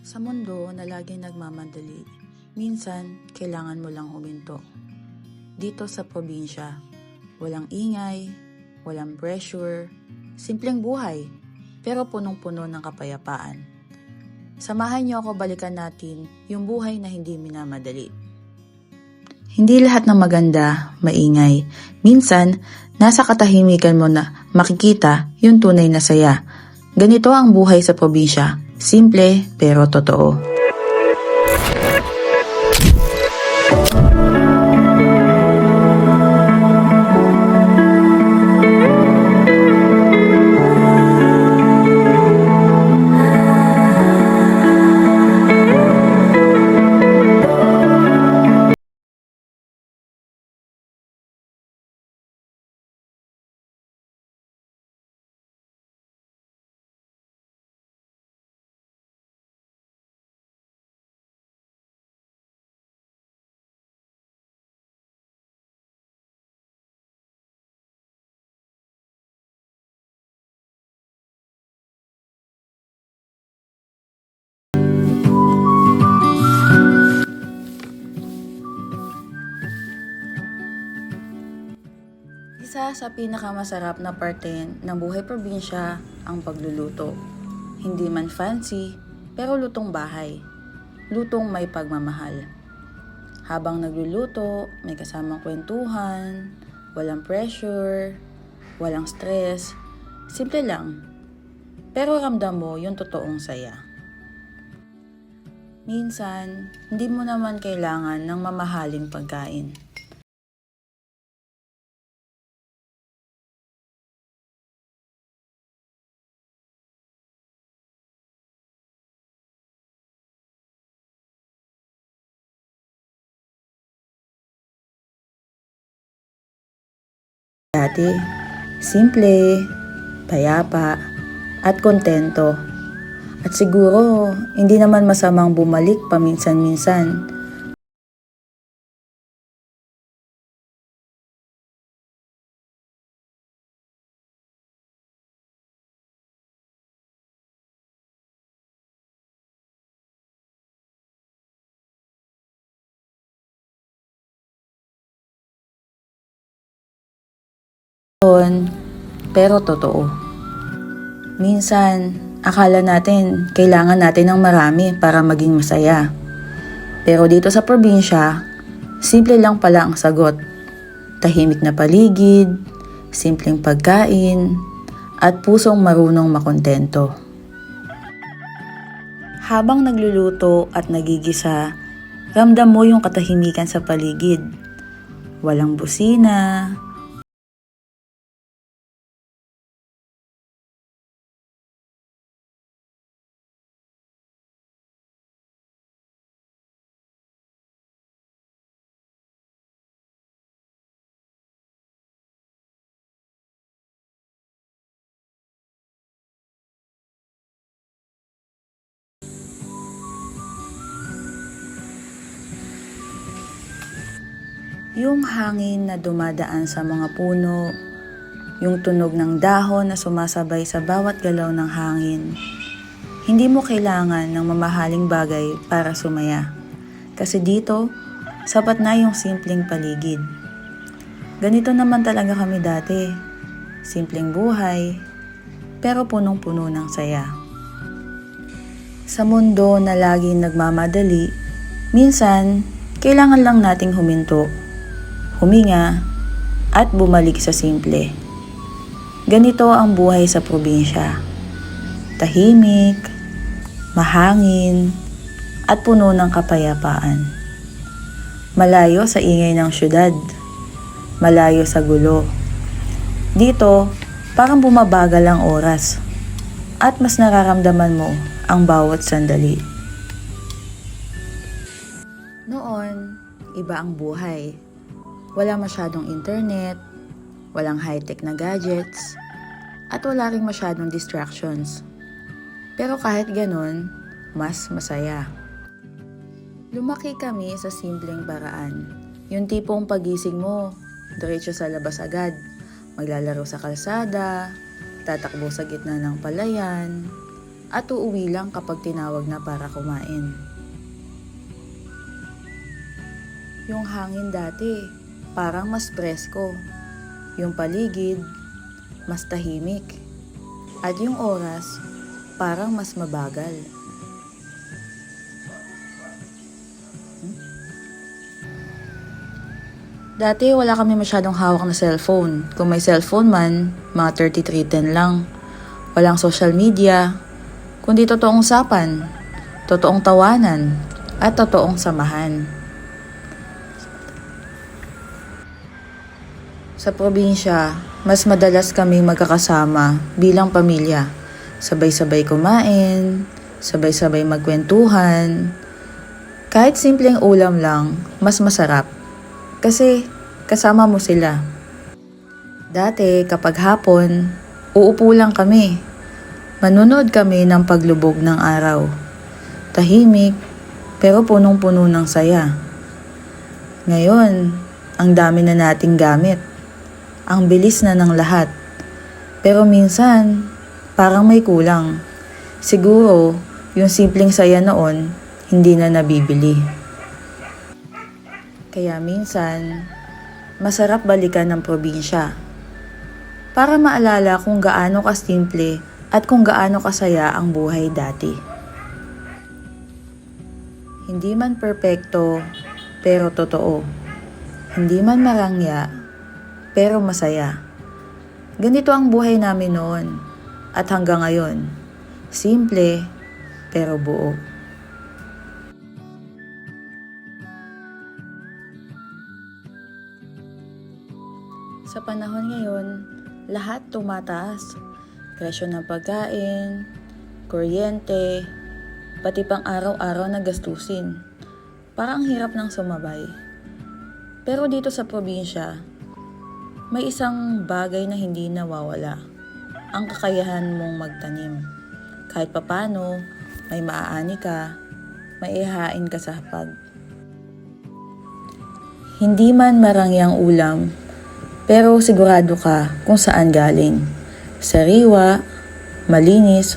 Sa mundo na laging nagmamadali, minsan kailangan mo lang huminto. Dito sa probinsya, walang ingay, walang pressure, simpleng buhay, pero punong-puno ng kapayapaan. Samahan niyo ako balikan natin yung buhay na hindi minamadali. Hindi lahat ng maganda, maingay. Minsan, nasa katahimikan mo na makikita yung tunay na saya. Ganito ang buhay sa probinsya. Simple pero totoo. Isa sa pinakamasarap na parte ng buhay probinsya ang pagluluto. Hindi man fancy, pero lutong bahay. Lutong may pagmamahal. Habang nagluluto, may kasamang kwentuhan, walang pressure, walang stress. Simple lang. Pero ramdam mo yung totoong saya. Minsan, hindi mo naman kailangan ng mamahaling pagkain. Dati, simple, payapa, at kontento. At siguro, hindi naman masamang bumalik paminsan-minsan. Pero totoo. Minsan, akala natin kailangan natin ng marami para maging masaya. Pero dito sa probinsya, simple lang pala ang sagot. Tahimik na paligid, simpleng pagkain, at pusong marunong makontento. Habang nagluluto at nagigisa, ramdam mo yung katahimikan sa paligid. Walang busina, yung hangin na dumadaan sa mga puno, yung tunog ng dahon na sumasabay sa bawat galaw ng hangin. Hindi mo kailangan ng mamahaling bagay para sumaya. Kasi dito, sapat na yung simpleng paligid. Ganito naman talaga kami dati. Simpleng buhay, pero punong-puno ng saya. Sa mundo na laging nagmamadali, minsan, kailangan lang nating huminto, huminga, at bumalik sa simple. Ganito ang buhay sa probinsya. Tahimik, mahangin, at puno ng kapayapaan. Malayo sa ingay ng syudad, malayo sa gulo. Dito, parang bumabagal ang oras, at mas nararamdaman mo ang bawat sandali. Noon, iba ang buhay. Wala masyadong internet, walang high-tech na gadgets, at wala ring masyadong distractions. Pero kahit ganun, mas masaya. Lumaki kami sa simpleng paraan. Yung tipong pagising mo, diretso sa labas agad, maglalaro sa kalsada, tatakbo sa gitna ng palayan, at uuwi lang kapag tinawag na para kumain. Yung hangin dati, parang mas presko. Yung paligid, mas tahimik. At yung oras, parang mas mabagal. Dati wala kami masyadong hawak na cellphone. Kung may cellphone man, mga 3310 lang. Walang social media, kundi totoong usapan, totoong tawanan, at totoong samahan. Sa probinsya, mas madalas kaming magkakasama bilang pamilya. Sabay-sabay kumain, sabay-sabay magkwentuhan. Kahit simpleng ulam lang, mas masarap. Kasi kasama mo sila. Dati kapag hapon, uupo lang kami. Manonood kami ng paglubog ng araw. Tahimik, pero punong-puno ng saya. Ngayon, ang dami na nating gamit. Ang bilis na ng lahat. Pero minsan, parang may kulang. Siguro, yung simpleng saya noon, hindi na nabibili. Kaya minsan, masarap balikan ng probinsya para maalala kung gaano kasimple at kung gaano kasaya ang buhay dati. Hindi man perpekto, pero totoo. Hindi man marangya, pero masaya. Ganito ang buhay namin noon at hanggang ngayon. Simple, pero buo. Sa panahon ngayon, lahat tumataas. Presyo ng pagkain, kuryente, pati pang araw-araw na gastusin. Parang hirap ng sumabay. Pero dito sa probinsya, may isang bagay na hindi nawawala. Ang kakayahan mong magtanim. Kahit papano, may maaani ka, may ihain ka sa hapag. Hindi man marangyang ulam, pero sigurado ka kung saan galing. Sariwa, malinis,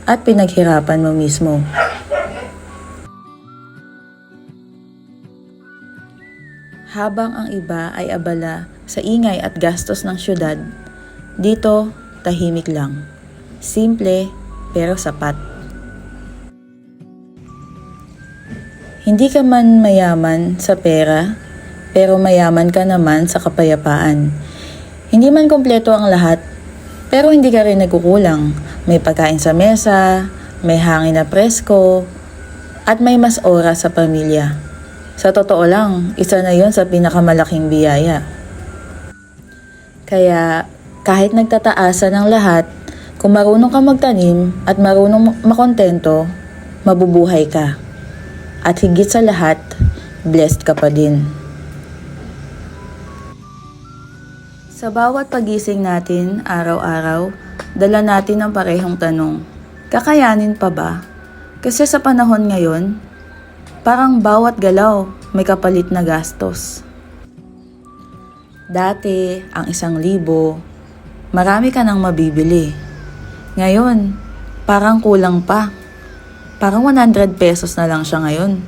at pinaghirapan mo mismo. Habang ang iba ay abala sa ingay at gastos ng syudad, dito tahimik lang. Simple pero sapat. Hindi ka man mayaman sa pera, pero mayaman ka naman sa kapayapaan. Hindi man kompleto ang lahat, pero hindi ka rin nagkukulang. May pagkain sa mesa, may hangin na presko, at may mas oras sa pamilya. Sa totoo lang, isa na yon sa pinakamalaking biyaya. Kaya kahit nagtataasa ng lahat, kung marunong ka magtanim at marunong makontento, mabubuhay ka. At higit sa lahat, blessed ka pa din. Sa bawat pagising natin araw-araw, dala natin ang parehong tanong. Kakayanin pa ba? Kasi sa panahon ngayon, parang bawat galaw may kapalit na gastos. Dati, ang 1,000, marami ka nang mabibili. Ngayon, parang kulang pa. Parang 100 pesos na lang siya ngayon.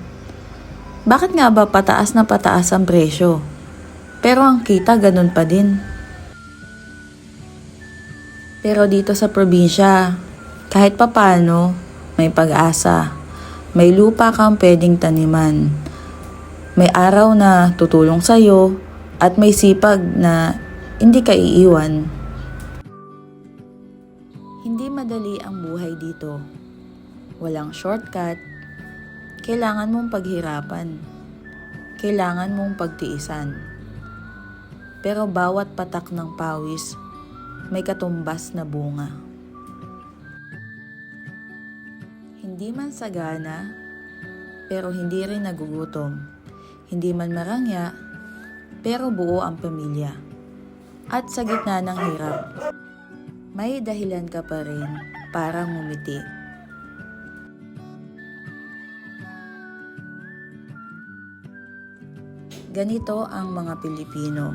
Bakit nga ba pataas na pataas ang presyo? Pero ang kita ganun pa din. Pero dito sa probinsya, kahit papano, may pag-asa. May lupa kang pwedeng taniman. May araw na tutulong sa'yo at may sipag na hindi ka iiwan. Hindi madali ang buhay dito. Walang shortcut. Kailangan mong paghirapan. Kailangan mong pagtiisan. Pero bawat patak ng pawis, may katumbas na bunga. Hindi man sagana, pero hindi rin nagugutom. Hindi man marangya, pero buo ang pamilya. At sa gitna ng hirap, may dahilan ka pa rin para ngumiti. Ganito ang mga Pilipino.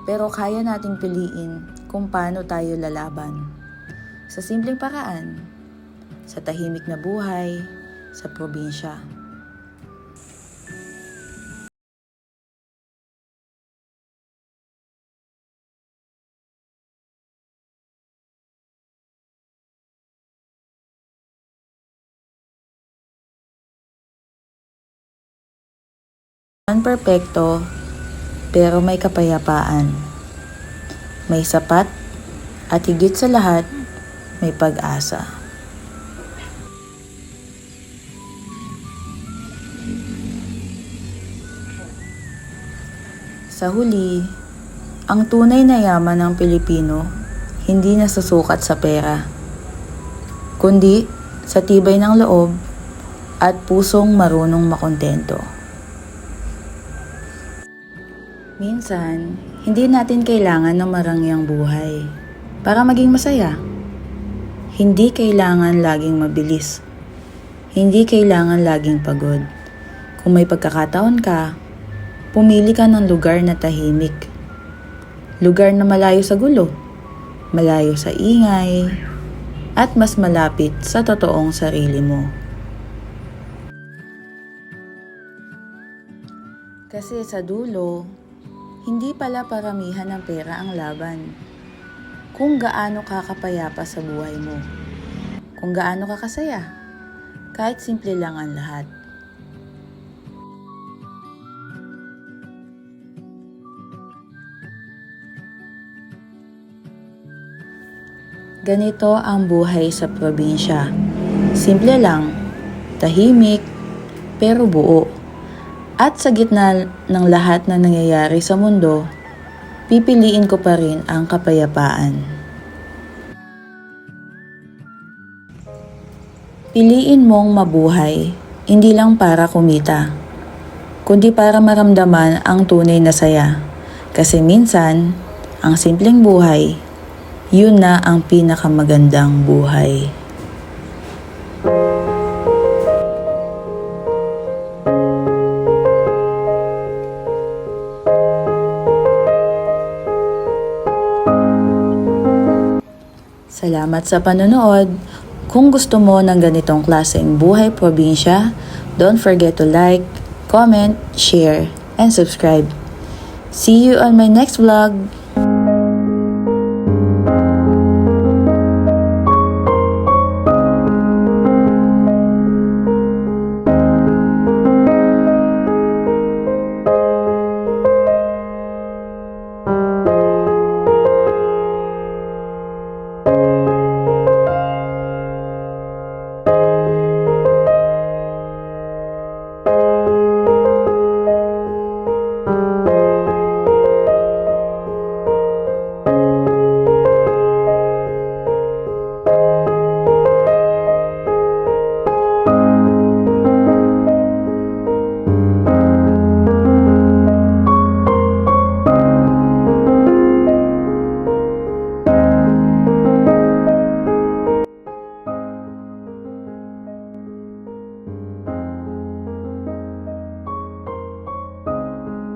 Pero kaya nating piliin kung paano tayo lalaban. Sa simpleng paraan, sa tahimik na buhay, sa probinsya. Perpekto, pero may kapayapaan. May sapat at higit sa lahat, may pag-asa. Sa huli, ang tunay na yaman ng Pilipino hindi nasusukat sa pera, kundi sa tibay ng loob at pusong marunong makontento. Minsan, hindi natin kailangan ng marangyang buhay para maging masaya. Hindi kailangan laging mabilis. Hindi kailangan laging pagod. Kung may pagkakataon ka, pumili ka ng lugar na tahimik. Lugar na malayo sa gulo, malayo sa ingay, at mas malapit sa totoong sarili mo. Kasi sa dulo, hindi pala paramihan ng pera ang laban. Kung gaano ka kapayapa sa buhay mo. Kung gaano ka kasaya. Kahit simple lang ang lahat. Ganito ang buhay sa probinsya. Simple lang, tahimik, pero buo. At sa gitna ng lahat na nangyayari sa mundo, pipiliin ko pa rin ang kapayapaan. Piliin mong mabuhay, hindi lang para kumita, kundi para maramdaman ang tunay na saya. Kasi minsan, ang simpleng buhay, yun na ang pinakamagandang buhay. Salamat sa panonood. Kung gusto mo ng ganitong klaseng buhay probinsya, don't forget to like, comment, share, and subscribe. See you on my next vlog.